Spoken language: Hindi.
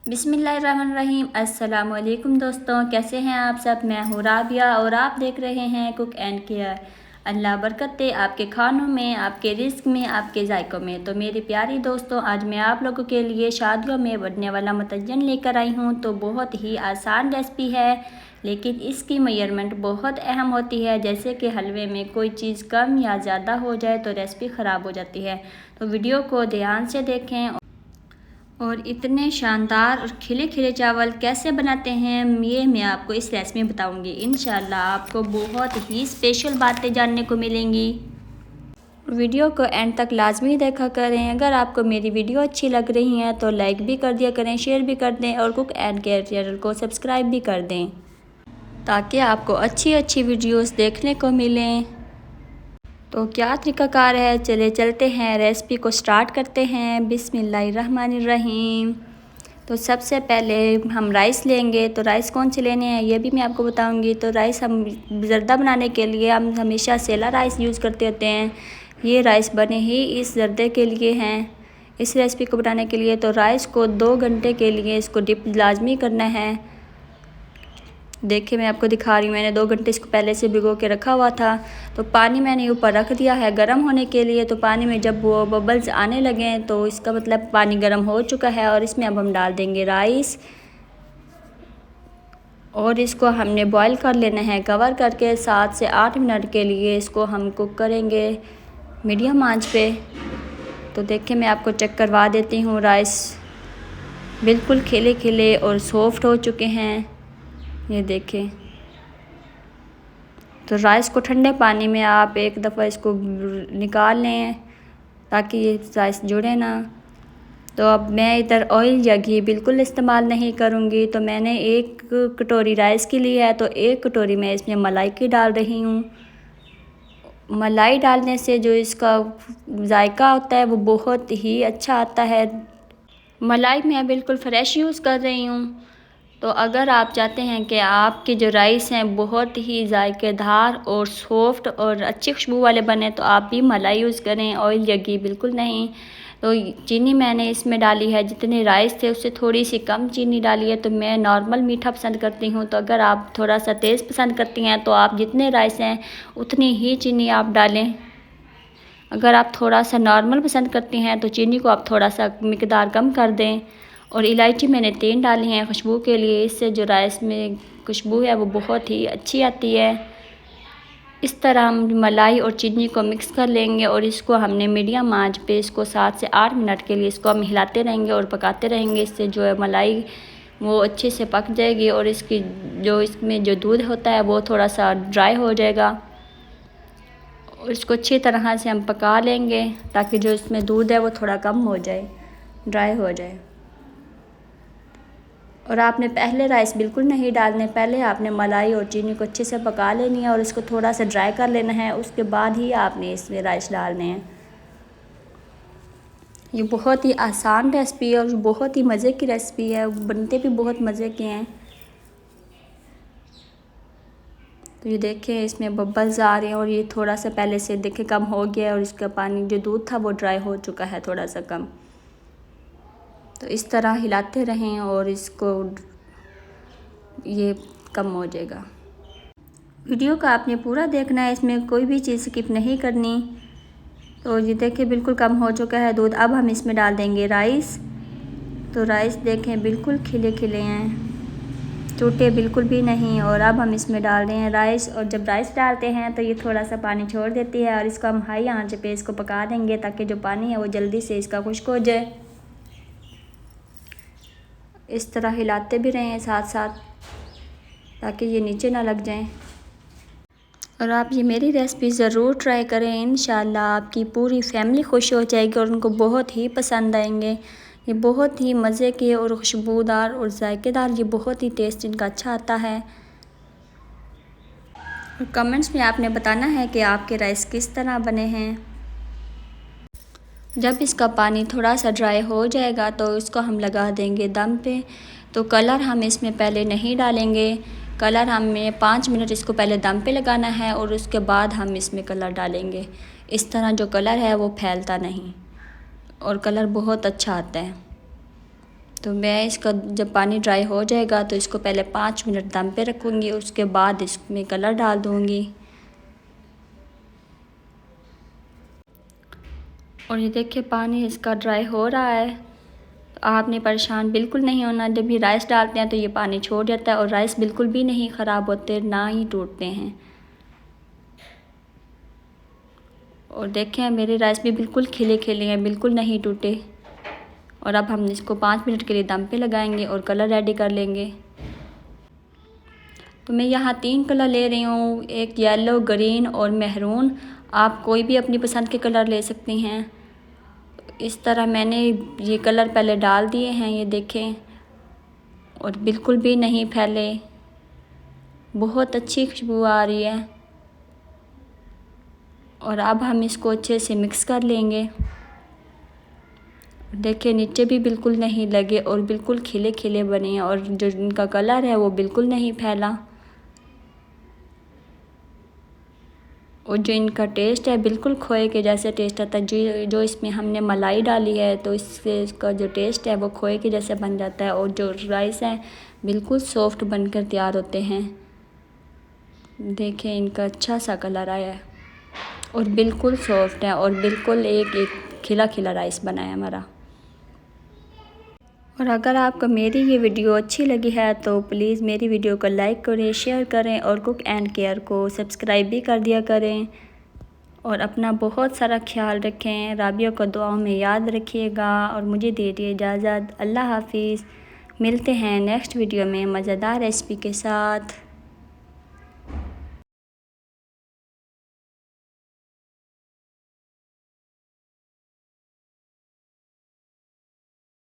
बिस्मिल्लाहिर्रहमानिर्रहीम। अस्सलामुअलैकुम दोस्तों, कैसे हैं आप सब। मैं हूँ राबिया और आप देख रहे हैं कुक एंड केयर। अल्लाह बरकत दे आपके खानों में, आपके रिस्क में, आपके जायकों में। तो मेरे प्यारी दोस्तों, आज मैं आप लोगों के लिए शादियों में बनने वाला मुतज्जन लेकर आई हूँ। तो बहुत ही आसान रेसिपी है, लेकिन इसकी मेजरमेंट बहुत अहम होती है। जैसे कि हलवे में कोई चीज़ कम या ज़्यादा हो जाए तो रेसिपी ख़राब हो जाती है। तो वीडियो को ध्यान से देखें। और इतने शानदार और खिले खिले चावल कैसे बनाते हैं ये मैं आपको इस रेसिपी में बताऊंगी। इंशाल्लाह आपको बहुत ही स्पेशल बातें जानने को मिलेंगी। वीडियो को एंड तक लाजमी देखा करें। अगर आपको मेरी वीडियो अच्छी लग रही है तो लाइक भी कर दिया करें, शेयर भी कर दें और कुक एंड केयर चैनल को सब्सक्राइब भी कर दें, ताकि आपको अच्छी अच्छी वीडियोस देखने को मिलें। तो क्या तरीक़ाकार है, चले चलते हैं, रेसिपी को स्टार्ट करते हैं। बिस्मिल्लाहिर्रहमानिर्रहीम। तो सबसे पहले हम राइस लेंगे। तो राइस कौन से लेने हैं ये भी मैं आपको बताऊंगी। तो राइस हम ज़र्दा बनाने के लिए हम हमेशा सेला राइस यूज़ करते होते हैं। ये राइस बने ही इस ज़र्दे के लिए हैं, इस रेसिपी को बनाने के लिए। तो राइस को 2 घंटे के लिए इसको डिप लाजमी करना है। देखिए मैं आपको दिखा रही हूँ, मैंने 2 घंटे इसको पहले से भिगो के रखा हुआ था। तो पानी मैंने ऊपर रख दिया है गर्म होने के लिए। तो पानी में जब वो बबल्स आने लगे तो इसका मतलब पानी गर्म हो चुका है। और इसमें अब हम डाल देंगे राइस और इसको हमने बॉईल कर लेना है कवर करके। 7 से 8 मिनट के लिए इसको हम कुक करेंगे मीडियम आंच पे। तो देखिए मैं आपको चेक करवा देती हूँ, राइस बिल्कुल खिले खिले और सॉफ्ट हो चुके हैं, ये देखें। तो राइस को ठंडे पानी में आप एक दफ़ा इसको निकाल लें ताकि ये राइस जुड़े ना। तो अब मैं इधर ऑयल या घी बिल्कुल इस्तेमाल नहीं करूँगी। तो मैंने 1 कटोरी राइस की ली है, तो 1 कटोरी मैं इसमें मलाई की डाल रही हूँ। मलाई डालने से जो इसका जायका होता है वो बहुत ही अच्छा आता है। मलाई मैं बिल्कुल फ़्रेश यूज़ कर रही हूँ। तो अगर आप चाहते हैं कि आपके जो राइस हैं बहुत ही जायकेदार और सॉफ्ट और अच्छी खुशबू वाले बने, तो आप भी मलाई यूज़ करें, ऑयल या घी बिल्कुल नहीं। तो चीनी मैंने इसमें डाली है, जितने राइस थे उससे थोड़ी सी कम चीनी डाली है। तो मैं नॉर्मल मीठा पसंद करती हूँ। तो अगर आप थोड़ा सा तेज़ पसंद करती हैं तो आप जितने राइस हैं उतनी ही चीनी आप डालें। अगर आप थोड़ा सा नॉर्मल पसंद करती हैं तो चीनी को आप थोड़ा सा मिकदार कम कर दें। और इलायची मैंने 3 डाली हैं खुशबू के लिए, इससे जो राइस में खुशबू है वो बहुत ही अच्छी आती है। इस तरह हम मलाई और चीनी को मिक्स कर लेंगे और इसको हमने मीडियम आंच पे इसको 7 से 8 मिनट के लिए इसको हम हिलाते रहेंगे और पकाते रहेंगे। इससे जो है मलाई वो अच्छे से पक जाएगी और इसकी जो इसमें जो दूध होता है वो थोड़ा सा ड्राई हो जाएगा। और इसको अच्छी तरह से हम पका लेंगे ताकि जो इसमें दूध है वो थोड़ा कम हो जाए, ड्राई हो जाए। और आपने पहले राइस बिल्कुल नहीं डालने, पहले आपने मलाई और चीनी को अच्छे से पका लेनी है और इसको थोड़ा सा ड्राई कर लेना है। उसके बाद ही आपने इसमें राइस डालने हैं। ये बहुत ही आसान रेसिपी है और बहुत ही मज़े की रेसिपी है, बनते भी बहुत मज़े के हैं। तो ये देखें इसमें बबल्स आ रहे हैं और ये थोड़ा सा पहले से देखें कम हो गया है और इसका पानी जो दूध था वो ड्राई हो चुका है थोड़ा सा कम। तो इस तरह हिलाते रहें और इसको ये कम हो जाएगा। वीडियो का आपने पूरा देखना है, इसमें कोई भी चीज़ स्किप नहीं करनी। तो ये देखिए बिल्कुल कम हो चुका है दूध। अब हम इसमें डाल देंगे राइस। तो राइस देखें बिल्कुल खिले खिले हैं, टूटे बिल्कुल भी नहीं। और अब हम इसमें डाल रहे हैं राइस। और जब राइस डालते हैं तो ये थोड़ा सा पानी छोड़ देती है और इसको हम हाई आंच पे इसको पका देंगे ताकि जो पानी है वो जल्दी से इसका खुश्क हो जाए। इस तरह हिलाते भी रहें साथ साथ ताकि ये नीचे ना लग जाएं। और आप ये मेरी रेसिपी ज़रूर ट्राई करें, इंशाल्लाह आपकी पूरी फैमिली खुश हो जाएगी और उनको बहुत ही पसंद आएंगे। ये बहुत ही मज़े के और खुशबूदार और जायकेदार, ये बहुत ही टेस्ट इनका अच्छा आता है। और कमेंट्स में आपने बताना है कि आपके राइस किस तरह बने हैं। जब इसका पानी थोड़ा सा ड्राई हो जाएगा तो इसको हम लगा देंगे दम पे। तो कलर हम इसमें पहले नहीं डालेंगे, कलर हमें 5 मिनट इसको पहले दम पे लगाना है और उसके बाद हम इसमें कलर डालेंगे। इस तरह जो कलर है वो फैलता नहीं और कलर बहुत अच्छा आता है। तो मैं इसका जब पानी ड्राई हो जाएगा तो इसको पहले 5 मिनट दम पे रखूँगी, उसके बाद इसमें कलर डाल दूँगी। और ये देखिए पानी इसका ड्राई हो रहा है। आपने परेशान बिल्कुल नहीं होना, जब भी राइस डालते हैं तो ये पानी छोड़ जाता है और राइस बिल्कुल भी नहीं ख़राब होते, ना ही टूटते हैं। और देखें मेरे राइस भी बिल्कुल खिले खिले हैं, बिल्कुल नहीं टूटे। और अब हम इसको 5 मिनट के लिए दम पे लगाएंगे और कलर रेडी कर लेंगे। तो मैं यहाँ 3 कलर ले रही हूँ, एक येलो, ग्रीन और मेहरून। आप कोई भी अपनी पसंद के कलर ले सकती हैं। इस तरह मैंने ये कलर पहले डाल दिए हैं, ये देखें, और बिल्कुल भी नहीं फैले, बहुत अच्छी खुशबू आ रही है। और अब हम इसको अच्छे से मिक्स कर लेंगे। देखिए नीचे भी बिल्कुल नहीं लगे और बिल्कुल खिले खिले बने हैं, और जो इनका कलर है वो बिल्कुल नहीं फैला। और जो इनका टेस्ट है बिल्कुल खोए के जैसे टेस्ट आता है। जो इसमें हमने मलाई डाली है तो इससे इसका जो टेस्ट है वो खोए के जैसे बन जाता है। और जो राइस है बिल्कुल सॉफ्ट बनकर तैयार होते हैं। देखें इनका अच्छा सा कलर आया है और बिल्कुल सॉफ्ट है, और बिल्कुल एक खिला खिला राइस बना है हमारा। और अगर आपको मेरी ये वीडियो अच्छी लगी है तो प्लीज़ मेरी वीडियो को लाइक करें, शेयर करें और कुक एंड केयर को सब्सक्राइब भी कर दिया करें। और अपना बहुत सारा ख्याल रखें। राबिया को दुआओं में याद रखिएगा और मुझे दे दिए इजाज़त। अल्लाह हाफिज़। मिलते हैं नेक्स्ट वीडियो में मज़ेदार रेसिपी के साथ।